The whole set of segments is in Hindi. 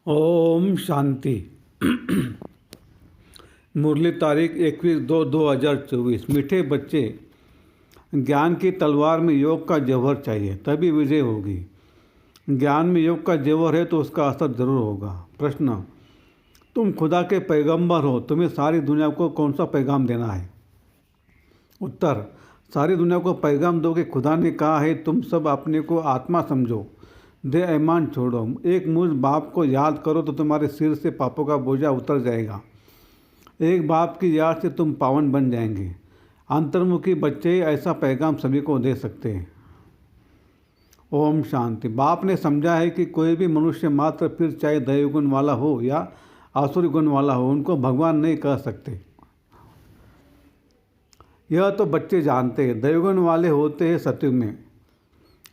ओम शांति। मुरली तारीख 21/2/2024। मीठे बच्चे, ज्ञान की तलवार में योग का जौहर चाहिए, तभी विजय होगी। ज्ञान में योग का जौहर है तो उसका असर जरूर होगा। प्रश्न: तुम खुदा के पैगंबर हो, तुम्हें सारी दुनिया को कौन सा पैगाम देना है? उत्तर: सारी दुनिया को पैगाम दो कि खुदा ने कहा है, तुम सब अपने को आत्मा समझो, देह ईमान छोड़ो, एक मुझ बाप को याद करो तो तुम्हारे सिर से पापों का बोझा उतर जाएगा। एक बाप की याद से तुम पावन बन जाएंगे। अंतर्मुखी बच्चे ऐसा पैगाम सभी को दे सकते हैं। ओम शांति। बाप ने समझा है कि कोई भी मनुष्य मात्र, फिर चाहे दैव गुण वाला हो या आसुरी गुण वाला हो, उनको भगवान नहीं कह सकते। यह तो बच्चे जानते हैं। दैवगुण वाले होते हैं सतयुग में,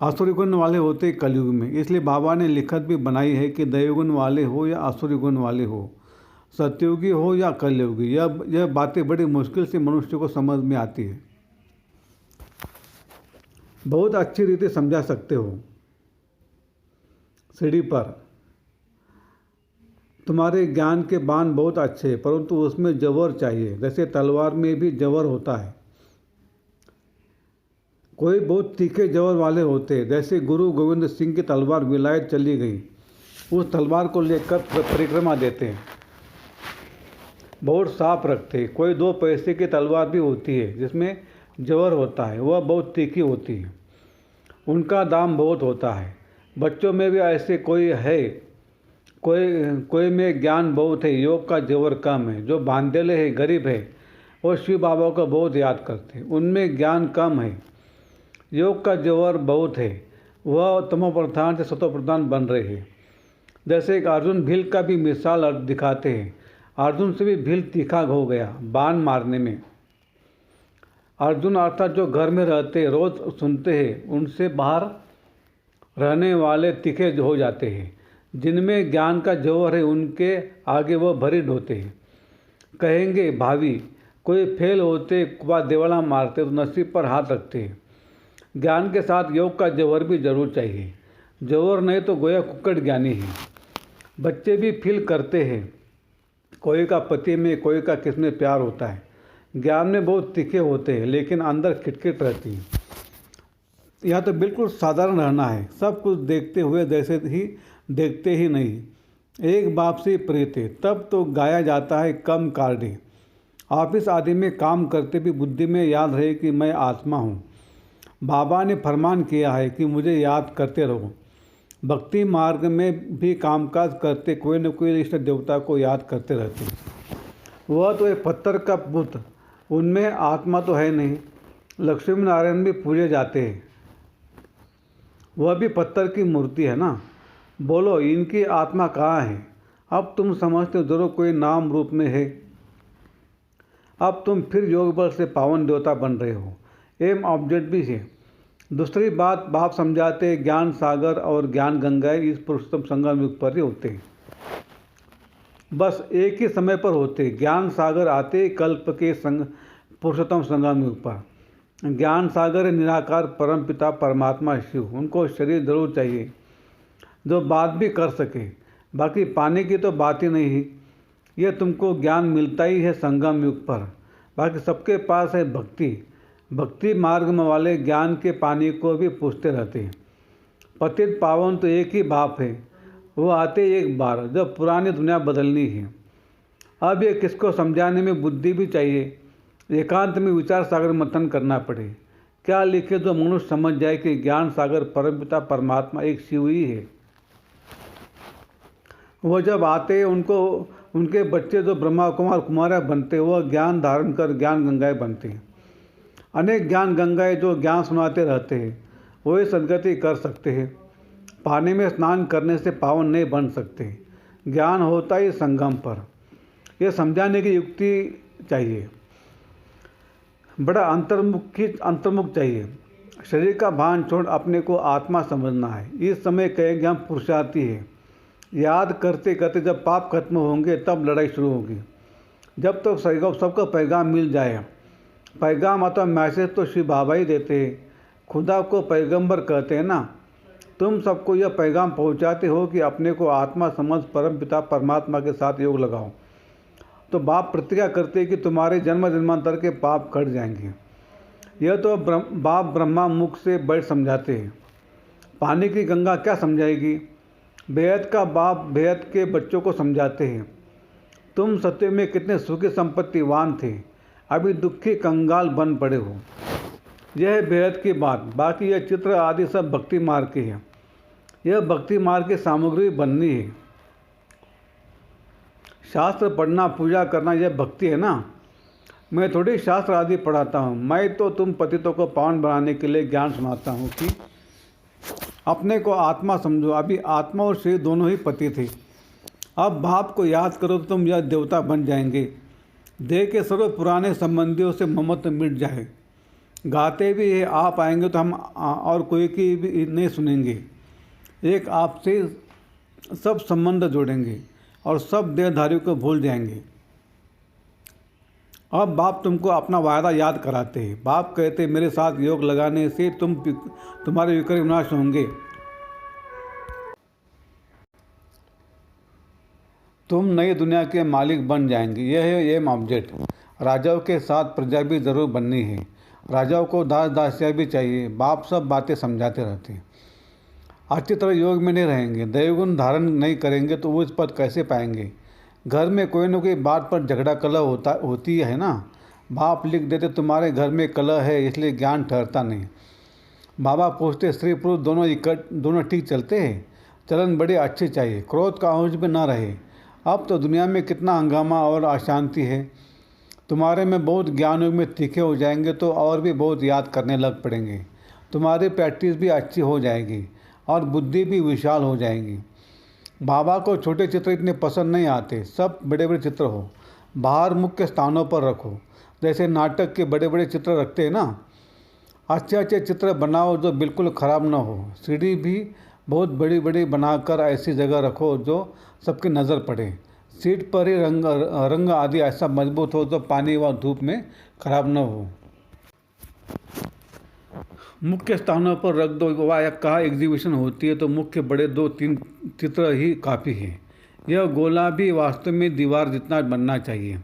आसुरी गुण वाले होते हैं कलयुग में। इसलिए बाबा ने लिखत भी बनाई है कि दैवगुण वाले हो या आसुरी गुण वाले हो, सतयुगी हो या कलयुगी, यह बातें बड़ी मुश्किल से मनुष्य को समझ में आती है। बहुत अच्छी रीति समझा सकते हो। सीढ़ी पर तुम्हारे ज्ञान के बाण बहुत अच्छे हैं, परंतु उसमें जौहर चाहिए। जैसे तलवार में भी जौहर होता है। कोई बहुत तीखे जौहर वाले होते हैं। जैसे गुरु गोविंद सिंह की तलवार विलायत चली गई, उस तलवार को लेकर परिक्रमा देते हैं, बहुत साफ रखते हैं। कोई 2 पैसे की तलवार भी होती है जिसमें जौहर होता है, वह बहुत तीखी होती है, उनका दाम बहुत होता है। बच्चों में भी ऐसे कोई है, कोई में ज्ञान बहुत है, योग का जौहर कम है। जो बांधेले है, गरीब है, वो शिव बाबा को बहुत याद करते हैं, उनमें ज्ञान कम है। योग का जौहर बहुत है, वह तमो प्रधान से सतो प्रधान बन रहे हैं। जैसे एक अर्जुन भील का भी मिसाल दिखाते हैं। अर्जुन से भी भील तीखा हो गया बाण मारने में। अर्जुन अर्थात जो घर में रहते, रोज सुनते हैं, उनसे बाहर रहने वाले तीखे हो जाते हैं। जिनमें ज्ञान का जौहर है, उनके आगे वह भरी ढोते हैं। कहेंगे भावी, कोई फेल होते बाद देवड़ा मारते तो नसीब पर हाथ रखते हैं। ज्ञान के साथ योग का जौहर भी जरूर चाहिए। जौहर नहीं तो गोया कुक्कड़ ज्ञानी है। बच्चे भी फील करते हैं, कोई का पति में, कोई का किस में प्यार होता है। ज्ञान में बहुत तीखे होते हैं, लेकिन अंदर खिटखिट रहती है। यह तो बिल्कुल साधारण रहना है, सब कुछ देखते हुए जैसे ही देखते ही नहीं। एक बाप से प्रेत है, तब तो गाया जाता है कम कार्डे। ऑफिस आदि में काम करते भी बुद्धि में याद रहे कि मैं आत्मा हूँ। बाबा ने फरमान किया है कि मुझे याद करते रहो। भक्ति मार्ग में भी कामकाज करते कोई न कोई इष्ट देवता को याद करते रहते। वह तो एक पत्थर का बुत, उनमें आत्मा तो है नहीं। लक्ष्मी नारायण भी पूजे जाते हैं, वह भी पत्थर की मूर्ति है ना। बोलो, इनकी आत्मा कहाँ है? अब तुम समझते हो जरूर कोई नाम रूप में है। अब तुम फिर योग बल से पावन देवता बन रहे हो। एम ऑब्जेक्ट भी है। दूसरी बात, बाप समझाते ज्ञान सागर और ज्ञान गंगा इस पुरुषोत्तम संगम युग पर ही होते हैं, बस एक ही समय पर होते। ज्ञान सागर आते कल्प के पुरुषोत्तम संगम युग पर। ज्ञान सागर है निराकार परम पिता परमात्मा शिव। उनको शरीर जरूर चाहिए जो बात भी कर सके, बाकी पाने की तो बात ही नहीं है। यह तुमको ज्ञान मिलता ही है संगम युग पर। बाकी सबके पास है भक्ति। भक्ति मार्ग में वाले ज्ञान के पानी को भी पूछते रहते हैं। पतित पावन तो एक ही बाप है, वो आते एक बार जब पुरानी दुनिया बदलनी है। अब ये किसको समझाने में बुद्धि भी चाहिए, एकांत में विचार सागर मंथन करना पड़े। क्या लिखे जो मनुष्य समझ जाए कि ज्ञान सागर परमपिता परमात्मा एक शिव ही है। वह जब आते उनको उनके बच्चे जो ब्रह्मा कुमार कुमारा बनते, वह ज्ञान धारण कर ज्ञान गंगाएं बनते हैं। अनेक ज्ञान गंगाएं जो ज्ञान सुनाते रहते हैं, वही सदगति कर सकते हैं। पानी में स्नान करने से पावन नहीं बन सकते। ज्ञान होता ही संगम पर। यह समझाने की युक्ति चाहिए, बड़ा अंतर्मुख चाहिए। शरीर का भान छोड़ अपने को आत्मा समझना है। इस समय कहेंगे हम पुरुषार्थी है। याद करते करते जब पाप खत्म होंगे तब लड़ाई शुरू होगी। जब तक सबको पैगाम मिल जाए। पैगाम अथवा मैसेज तो शिव बाबा ही देते हैं। खुदा को पैगंबर कहते हैं ना, तुम सबको यह पैगाम पहुंचाते हो कि अपने को आत्मा समझ परम पिता परमात्मा के साथ योग लगाओ, तो बाप प्रतिज्ञा करते हैं कि तुम्हारे जन्म जन्मांतर के पाप कट जाएंगे। यह तो बाप ब्रह्मा मुख से बैठ समझाते हैं। पानी की गंगा क्या समझाएगी? बेहद का बाप बेहद के बच्चों को समझाते हैं। तुम सत्य में कितने सुखी संपत्तिवान थे, अभी दुखी कंगाल बन पड़े हो। यह है बेहद की बात। बाकी यह चित्र आदि सब भक्ति मार्ग के हैं। यह भक्ति मार्ग की सामग्री बननी है। शास्त्र पढ़ना, पूजा करना, यह भक्ति है ना। मैं थोड़ी शास्त्र आदि पढ़ाता हूँ। मैं तो तुम पतितों को पावन बनाने के लिए ज्ञान सुनाता हूँ कि अपने को आत्मा समझो। अभी आत्मा और शरीर दोनों ही पति थे। अब बाप को याद करो तो तुम यह देवता बन जाएंगे। देह के सर्व पुराने संबंधियों से ममत्व मिट जाए। गाते भी है, आप आएंगे तो हम और कोई की भी नहीं सुनेंगे। एक आपसे सब संबंध जोड़ेंगे और सब देहधारियों को भूल जाएंगे। अब बाप तुमको अपना वायदा याद कराते हैं। बाप कहते मेरे साथ योग लगाने से तुम्हारे विकार विनाश होंगे। तुम नई दुनिया के मालिक बन जाएंगे। यह है एम ऑब्जेक्ट। राजाओं के साथ प्रजा भी जरूर बननी है। राजाओं को दास दासियाँ भी चाहिए। बाप सब बातें समझाते रहते हैं। अच्छी तरह योग में नहीं रहेंगे, दैवगुण धारण नहीं करेंगे तो वो इस पद कैसे पाएंगे। घर में कोई न कोई बात पर झगड़ा कलह होती है ना। बाप लिख देते तुम्हारे घर में कलह है, इसलिए ज्ञान ठहरता नहीं। बाबा पूछते स्त्री पुरुष दोनों ठीक चलते हैं? चलन बड़े अच्छे चाहिए, क्रोध का अंश भी न रहे। अब तो दुनिया में कितना हंगामा और अशांति है। तुम्हारे में बहुत ज्ञान योग में तीखे हो जाएंगे तो और भी बहुत याद करने लग पड़ेंगे। तुम्हारी प्रैक्टिस भी अच्छी हो जाएगी और बुद्धि भी विशाल हो जाएगी। बाबा को छोटे चित्र इतने पसंद नहीं आते, सब बड़े बड़े चित्र हो। बाहर मुख्य स्थानों पर रखो, जैसे नाटक के बड़े बड़े चित्र रखते हैं ना। अच्छे अच्छे चित्र बनाओ जो बिल्कुल ख़राब ना हो। सीढ़ी भी बहुत बड़ी बड़ी बनाकर ऐसी जगह रखो जो सबकी नज़र पड़े। सीट पर ही रंग आदि ऐसा मजबूत हो जो पानी व धूप में खराब न हो। मुख्य स्थानों पर रख दो। वह कहा एग्जीबिशन होती है तो मुख्य बड़े 2-3 चित्र ही काफ़ी है। यह गोला भी वास्तव में दीवार जितना बनना चाहिए।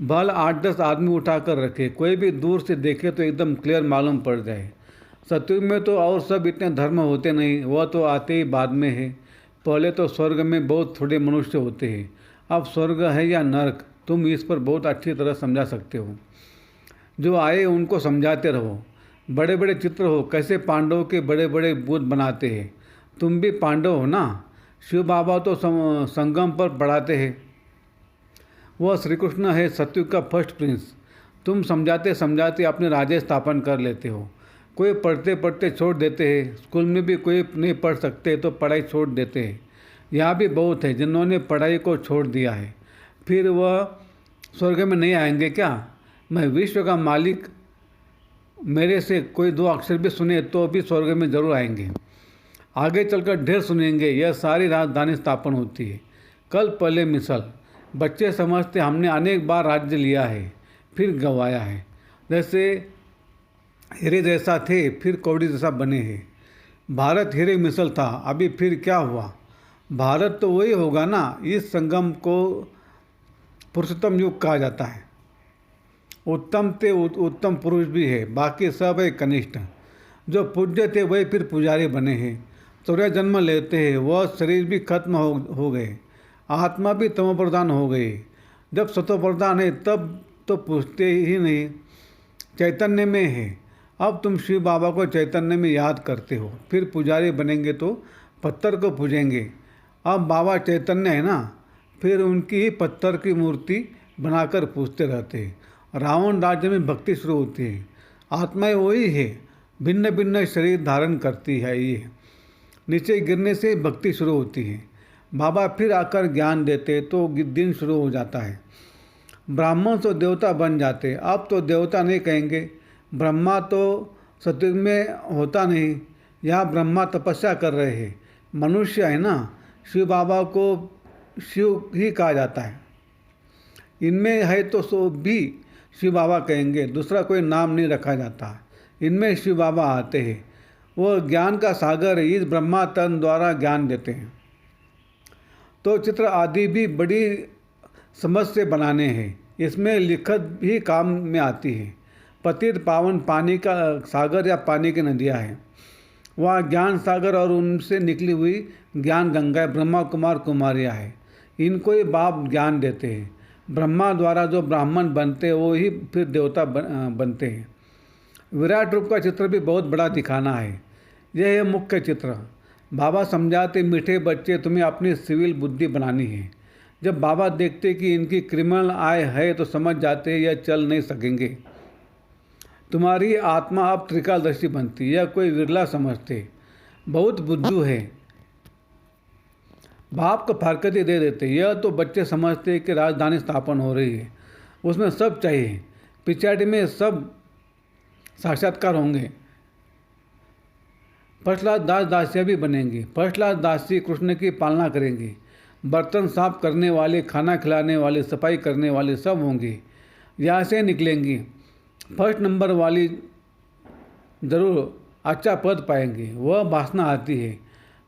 बल 8-10 आदमी उठाकर रखे, कोई भी दूर से देखे तो एकदम क्लियर मालूम पड़ जाए। सतयुग में तो और सब इतने धर्म होते नहीं, वह तो आते ही बाद में है। पहले तो स्वर्ग में बहुत थोड़े मनुष्य होते हैं। अब स्वर्ग है या नरक, तुम इस पर बहुत अच्छी तरह समझा सकते हो। जो आए उनको समझाते रहो। बड़े बड़े चित्र हो, कैसे पांडवों के बड़े बड़े बुत बनाते हैं। तुम भी पांडव हो ना। शिव बाबा तो संगम पर पढ़ाते हैं। वह श्री कृष्ण है, सतयुग का फर्स्ट प्रिंस। तुम समझाते समझाते अपने राज्य स्थापन कर लेते हो। कोई पढ़ते पढ़ते छोड़ देते हैं। स्कूल में भी कोई नहीं पढ़ सकते तो पढ़ाई छोड़ देते हैं। यहाँ भी बहुत है जिन्होंने पढ़ाई को छोड़ दिया है। फिर वह स्वर्ग में नहीं आएंगे क्या? मैं विश्व का मालिक, मेरे से कोई 2 अक्षर भी सुने तो भी स्वर्ग में जरूर आएंगे। आगे चलकर ढेर सुनेंगे। यह सारी राजधानी स्थापन होती है। कल पहले मिसल। बच्चे समझते हमने अनेक बार राज्य लिया है फिर गंवाया है। जैसे हीरे जैसा थे फिर कौड़ी जैसा बने हैं। भारत हीरे मिसल था, अभी फिर क्या हुआ? भारत तो वही होगा ना। इस संगम को पुरुषोत्तम युग कहा जाता है। उत्तम थे उत्तम पुरुष भी है, बाकी सब है कनिष्ठ। जो पूज्य थे वही फिर पुजारी बने हैं। सूर्य जन्म लेते हैं, वह शरीर भी खत्म हो गए। आत्मा भी तमोप्रधान हो गई। जब सतोप्रधान है तब तो पूछते ही नहीं, चैतन्य में है। अब तुम शिव बाबा को चैतन्य में याद करते हो, फिर पुजारी बनेंगे तो पत्थर को पूजेंगे। अब बाबा चैतन्य है ना, फिर उनकी ही पत्थर की मूर्ति बनाकर पूजते रहते हैं। रावण राज्य में भक्ति शुरू होती है। आत्माएं वही है, भिन्न भिन्न शरीर धारण करती है। ये नीचे गिरने से भक्ति शुरू होती है। बाबा फिर आकर ज्ञान देते तो दिन शुरू हो जाता है। ब्राह्मण तो देवता बन जाते। अब तो देवता नहीं कहेंगे। ब्रह्मा तो सतयुग में होता नहीं, यहाँ ब्रह्मा तपस्या कर रहे हैं। मनुष्य है ना, शिव बाबा को शिव ही कहा जाता है। इनमें है तो सो भी शिव बाबा कहेंगे, दूसरा कोई नाम नहीं रखा जाता। इनमें शिव बाबा आते हैं। वह ज्ञान का सागर है, इस ब्रह्मा तन द्वारा ज्ञान देते हैं। तो चित्र आदि भी बड़ी समझ से बनाने हैं, इसमें लिखत भी काम में आती है। पतित पावन पानी का सागर या पानी की नदियाँ हैं, वहाँ ज्ञान सागर और उनसे निकली हुई ज्ञान गंगा ब्रह्मा कुमार कुमारियाँ है। इनको ही बाप ज्ञान देते हैं। ब्रह्मा द्वारा जो ब्राह्मण बनते हैं वो ही फिर देवता बनते हैं। विराट रूप का चित्र भी बहुत बड़ा दिखाना है। यह है मुख्य चित्र। बाबा समझाते, मीठे बच्चे तुम्हें अपनी सिविल बुद्धि बनानी है। जब बाबा देखते कि इनकी क्रिमिनल आय है तो समझ जाते यह चल नहीं सकेंगे। तुम्हारी आत्मा अब त्रिकालदर्शी बनती, यह कोई विरला समझते, बहुत बुद्धू है। बाप को फारकती दे देते। यह तो बच्चे समझते कि राजधानी स्थापन हो रही है, उसमें सब चाहिए, पिछाड़ी में सब साक्षात्कार होंगे। फर्स्ट क्लास दास दासियाँ भी बनेंगी। फर्स्ट क्लास दासी कृष्ण की पालना करेंगी। बर्तन साफ करने वाले, खाना खिलाने वाले, सफाई करने वाले सब होंगे, यहाँ से निकलेंगी। फर्स्ट नंबर वाली ज़रूर अच्छा पद पाएंगे। वह भाषणा आती है।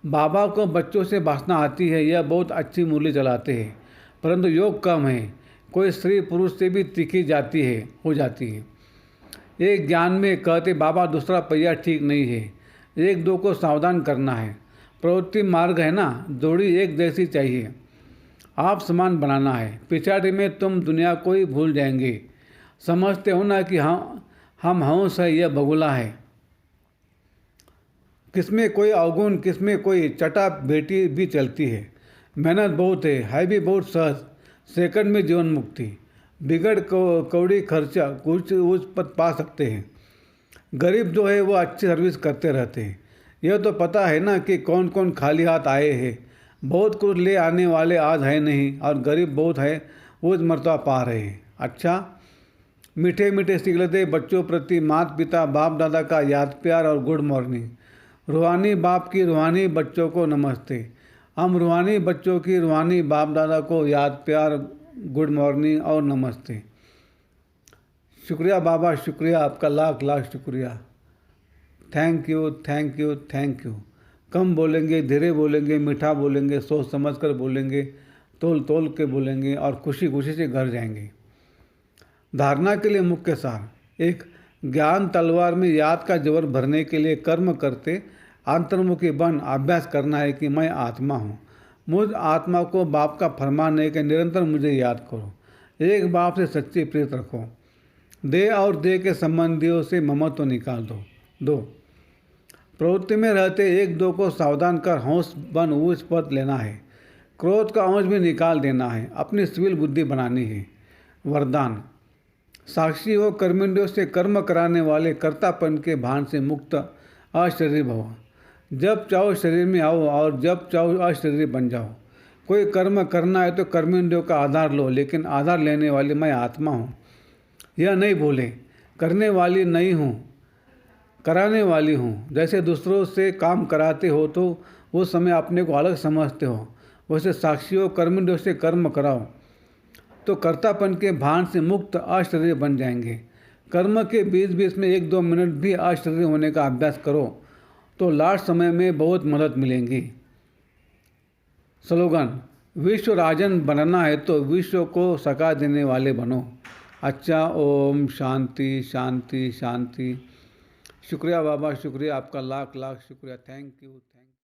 बाबा को बच्चों से भाषणा आती है, यह बहुत अच्छी मूल्य चलाते हैं, परंतु योग कम है। कोई स्त्री पुरुष से भी तीखी जाती है हो जाती है। एक ज्ञान में कहते बाबा दूसरा पहिया ठीक नहीं है, एक दो को सावधान करना है। प्रवृत्ति मार्ग है ना, जोड़ी एक जैसी चाहिए, आप समान बनाना है। पिछाड़ी में तुम दुनिया को ही भूल जाएंगे। समझते हो ना कि हम हंस है, यह बगुला है। किसमें कोई अवगुण, किसमें कोई चटा बेटी भी चलती है। मेहनत बहुत है भी बहुत सहज, सेकंड में जीवन मुक्ति। बिगड़ कौड़ी खर्चा कुछ उस पद पा सकते हैं। गरीब जो है वो अच्छी सर्विस करते रहते हैं। यह तो पता है ना कि कौन कौन खाली हाथ आए हैं। बहुत कुछ ले आने वाले आज है नहीं, और गरीब बहुत है वो मर्तबा पा रहे हैं। अच्छा, मीठे मीठे सिगलते बच्चों प्रति माता पिता बाप दादा का याद प्यार और गुड मॉर्निंग। रूहानी बाप की रूहानी बच्चों को नमस्ते। हम रूहानी बच्चों की रूहानी बाप दादा को याद प्यार, गुड मॉर्निंग और नमस्ते। शुक्रिया बाबा, शुक्रिया आपका, लाख लाख शुक्रिया। Thank you thank you thank you. कम बोलेंगे, धीरे बोलेंगे, मीठा बोलेंगे, सोच समझ कर बोलेंगे, तोल तोल के बोलेंगे और खुशी खुशी से घर जाएंगे। धारणा के लिए मुख्य सार। एक, ज्ञान तलवार में याद का जबर भरने के लिए कर्म करते अंतर्मुखी बन अभ्यास करना है कि मैं आत्मा हूँ। मुझ आत्मा को बाप का फरमान है कि निरंतर मुझे याद करो। एक बाप से सच्ची प्रीत रखो। दे और दे के संबंधियों से ममत्व निकाल दो। 2, प्रवृत्ति में रहते एक दो को सावधान कर होश बन ऊंच पद लेना है। क्रोध का अंश भी निकाल देना है, अपनी सिविल बुद्धि बनानी है। वरदान, साक्षी हो कर्मेंद्रियों से कर्म कराने वाले कर्तापन के भान से मुक्त अशरीर भव। जब चाहो शरीर में आओ और जब चाहो अशरीर बन जाओ। कोई कर्म करना है तो कर्मेंद्रियों का आधार लो, लेकिन आधार लेने वाली मैं आत्मा हूँ यह नहीं भूले। करने वाली नहीं हूँ, कराने वाली हूँ। जैसे दूसरों से काम कराते हो तो उस समय अपने को अलग समझते हो, वैसे साक्षी हो कर्मेंद्रियों से कर्म कराओ तो कर्तापन के भान से मुक्त अशरीर बन जाएंगे। कर्म के बीच बीच में 1-2 मिनट भी अशरीर होने का अभ्यास करो तो लास्ट समय में बहुत मदद मिलेंगी। स्लोगन, विश्व राजन बनना है तो विश्व को सका देने वाले बनो। अच्छा, ओम शांति शांति शांति। शुक्रिया बाबा, शुक्रिया आपका, लाख लाख शुक्रिया। Thank you.